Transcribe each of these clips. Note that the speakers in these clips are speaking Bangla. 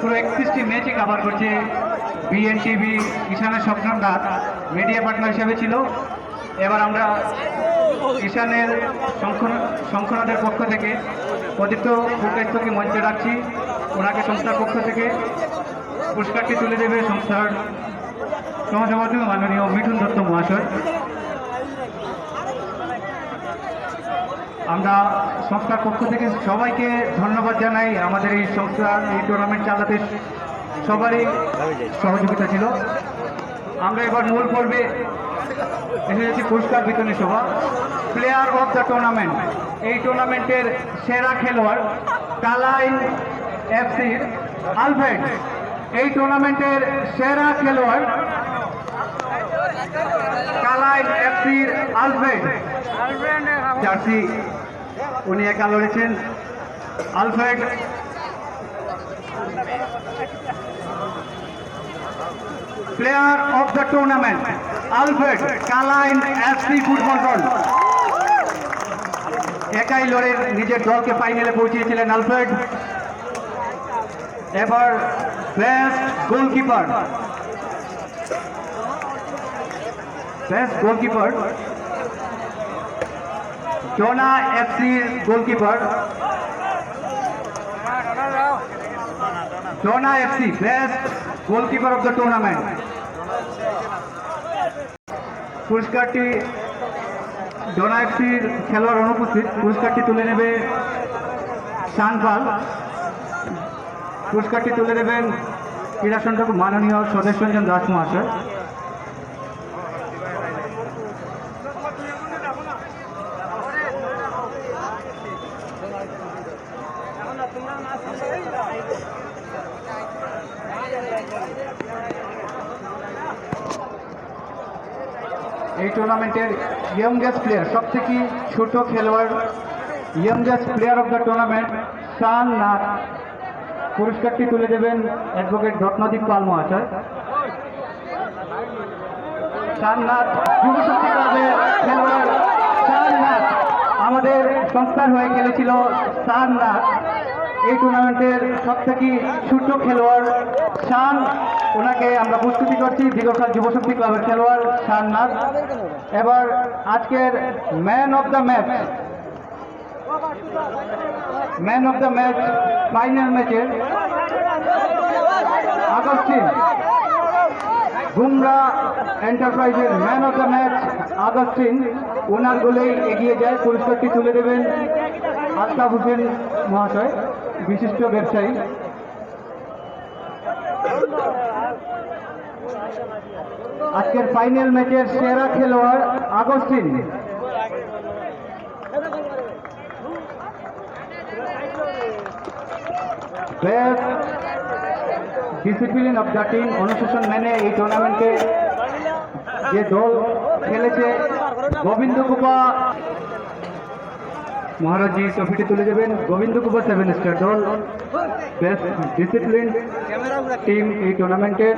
পুরো 31টি ম্যাচই কাভার করছে বিএনটিভি ঈশানের স্বপ্ন রাত মিডিয়া পার্টনার হিসেবে ছিল। এবার আমরা ঈশানের শঙ্খনাথের পক্ষ থেকে প্রদীপ্ত পুরকাইস্তকে মঞ্চে রাখছি। ওনাকে সংস্থার পক্ষ থেকে পুরস্কারটি তুলে দেবে সংস্থার সহসভাপতি মাননীয় মিঠুন দত্ত মহাশয়। আমরা সংস্থার পক্ষ থেকে সবাইকে ধন্যবাদ জানাই। আমাদের এই সংস্থা এই টুর্নামেন্ট চালাতে সবারই সহযোগিতা ছিল। আমরা এবার মূল পর্বে এসে যাচ্ছি পুরস্কার বিতরণী সভা। প্লেয়ার অফ দ্য টুর্নামেন্ট, এই টুর্নামেন্টের সেরা খেলোয়াড় কালাইন এফসির আলফ্রেড। এই টুর্নামেন্টের সেরা খেলোয়াড় কালাইন এফসির আলফ্রেড। জার্সি উনি একা লড়েছেন। Alfred player of the tournament Alfred, Kalain FC football দল। একাই লড়ে নিজের দলকে ফাইনালে পৌঁছিয়েছিলেন আলফ্রেড। এবার বেস্ট গোলকিপার, ডোনা এফসির goalkeeper Dona FC best goalkeeper of the tournament. পুরস্কারটি ডোনা এফসির খেলোয়াড় অনুপস্থিত। পুরস্কারটি তুলে নেবে শানপাল। পুরস্কারটি তুলে দেবেন ক্রীড়া সংসদ মাননীয় স্বদেশ রঞ্জন দাস মহাশয়। এই টুর্নামেন্টের ইয়ংগেস্ট প্লেয়ার, সব থেকে ছোট খেলোয়াড়, youngest player of the tournament Shan Nath. পুরস্কারটি তুলে দেবেন অ্যাডভোকেট রত্নদীপ পাল মহাশয়। শান নাথ যুবশক্তি ক্লাবের খেলোয়াড় শান নাথ, আমাদের সংস্থার হয়ে খেলেছিল শান নাথ। এই টুর্নামেন্টের সব থেকে ছোট খেলোয়াড় শান, ওনাকে আমরা প্রস্তুতি করছি। দীর্ঘকাল যুবশক্তি ক্লাবের খেলোয়াড় শান নাথ। এবার আজকের man of the match, final ম্যাচের আগস্টিন গুমরা এন্টারপ্রাইজের man of the match Augustine. ওনার গোলেই এগিয়ে যায়। পুরস্কারটি তুলে দেবেন আলতাফ হোসেন মহাশয়, বিশিষ্ট ব্যবসায়ী। আজকের ফাইনাল ম্যাচের সেরা খেলোয়াড় Augustine. Best discipline of the team, অনুশাসন মেনে এই টুর্নামেন্টে যে দল খেলেছে গোবিন্দ কুপা মহারাজজি ট্রফিটি তুলে দেবেন গোবিন্দ কুপা 7 স্টার দল। বেস্ট ডিসিপ্লিন টিম এই টুর্নামেন্টের।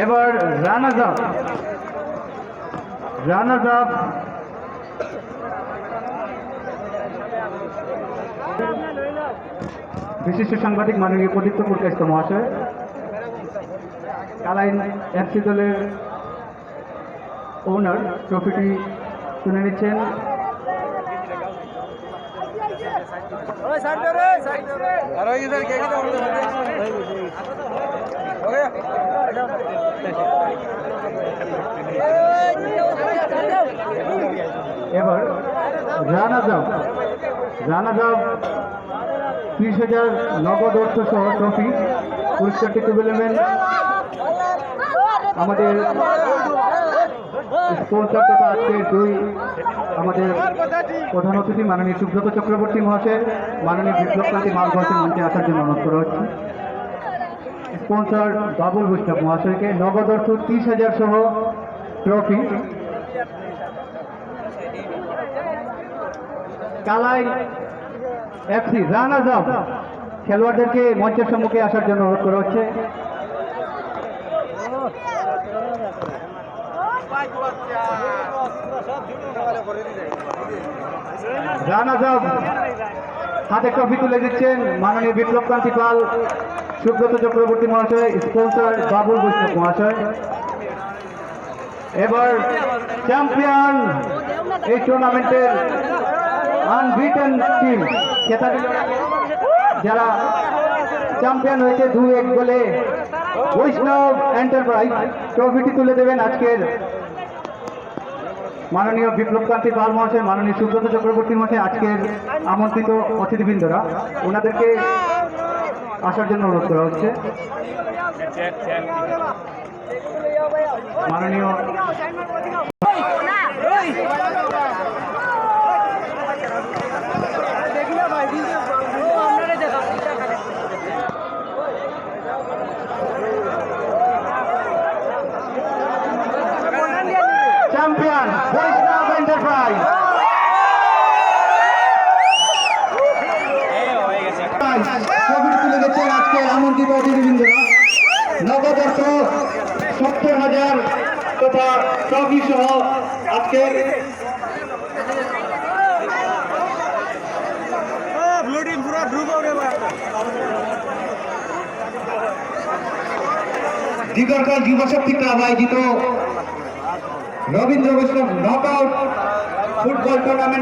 এবার রানার্স আপ বিশিষ্ট সাংবাদিক মাননীয় প্রদীপ্ত পুরকাইস্ত মহাশয়। কালাইন এফসি দলের ওনার ট্রফিটি তুলে নিচ্ছেন। এবার রানার্স আপ 30,000 নগদ অর্থ সহ ট্রফি। পুরস্কারটি তুলে নেবেন আমাদের স্পন্সর তথা আজকের আমাদের প্রধান অতিথি মাননীয় সুব্রত চক্রবর্তী মহাশয়, মাননীয় বিপ্লবকান্তি মালঘরকে মঞ্চে আসার জন্য অনুরোধ করা হচ্ছে। স্পন্সর বাবুল বৈষ্ণব মহাশয়কে নগদ অর্থ 30,000 সহ ট্রফি। কালাই এফসি রানার্স আপ খেলোয়াড়দেরকে মঞ্চের সম্মুখে আসার জন্য অনুরোধ করা হচ্ছে। রানার্স আপ হাতে ট্রফি তুলে দিচ্ছেন মাননীয় বিপ্লব কান্তি পাল, সুব্রত চক্রবর্তী মহাশয়, স্পন্সর বাবুল বৈষ্ণব মহাশয়। এবার চ্যাম্পিয়ন এই টুর্নামেন্টের আনবিটেন টিম খেতাবি যারা চ্যাম্পিয়ন হয়েছে 2-1 গোলে বৈষ্ণব এন্টারপ্রাইজ ট্রফিটি তুলে দেবেন আজকের মাননীয় বিপ্লব কান্তি পাল মহাশয়, মাননীয় সুব্রত চক্রবর্তী মহাশয়, আজকের আমন্ত্রিত অতিথিবৃন্দরা, ওনাদেরকে আসার জন্য অনুরোধ করা হচ্ছে। মাননীয় চ্যাম্পিয়ন বৈষ্ণব এন্টারপ্রাইজ ট্রফি তুলে দিচ্ছেন আজকের আমন্ত্রিত অতিথিবৃন্দরা। নগদ অর্থ 70,000 তথা ট্রফি সহ আজকের দিগরকাল যুবশক্তি ক্লাব আয়োজিত রবীন্দ্র বৈষ্ণব নকআউট ফুটবল টুর্নামেন্ট